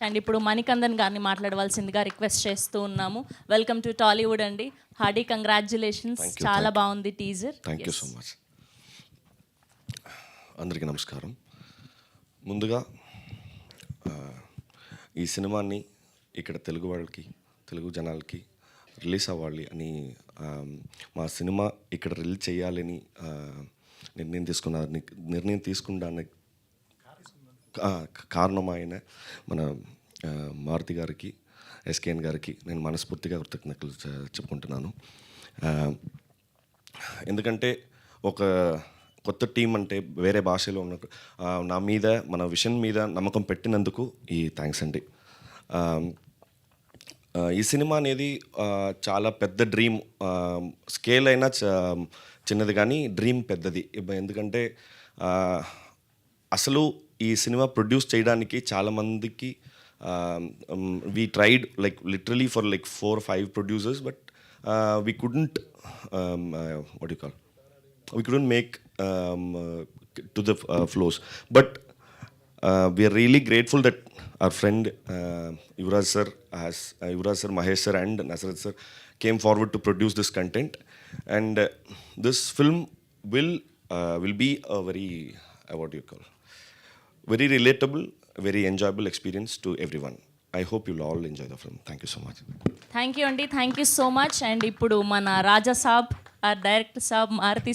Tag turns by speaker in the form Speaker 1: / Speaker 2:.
Speaker 1: And ఇప్పుడు మణికందన్ గారిని మాట్లాడవలసిందిగా రిక్వెస్ట్ చేస్తూ ఉన్నాము. వెల్కమ్ టు టాలీవుడ్ అండి. Hearty congratulations. చాలా బాగుంది teaser.
Speaker 2: Thank you so much. అందరికీ నమస్కారం. ముందుగా ఈ సినిమాని ఇక్కడ తెలుగు వాళ్ళకి, తెలుగు జనాలకి రిలీజ్ అవ్వాలి అని, మా సినిమా ఇక్కడ రిలీజ్ చేయాలని నిర్ణయం తీసుకున్నానికి కారణం ఆయన మన మారుతి గారికి, ఎస్కేఎన్ గారికి నేను మనస్ఫూర్తిగా కృతజ్ఞతలు చెప్పుకుంటున్నాను. ఎందుకంటే ఒక కొత్త టీం అంటే వేరే భాషలో ఉన్న నా మీద, మన విషన్ మీద నమ్మకం పెట్టినందుకు ఈ థ్యాంక్స్ అండి. ఈ సినిమా అనేది చాలా పెద్ద డ్రీమ్. స్కేల్ అయినా చిన్నది కానీ డ్రీమ్ పెద్దది. ఎందుకంటే అసలు ఈ సినిమా ప్రొడ్యూస్ చేయడానికి చాలామందికి we tried like literally for like 4 or 5 producers, but we couldn't what do you call, we couldn't make to the flows. But we are really grateful that our friend Yuvraj sir, Mahesh sir and Nasrat sir came forward to produce this content, and this film will be a very what do you call, very relatable, very enjoyable experience to everyone. I hope you'll all enjoy the film. Thank you so much.
Speaker 1: Thank you అండి. Thank you so much. And ఇప్పుడు మన రాజా సాబ్, director సాబ్, మారుతి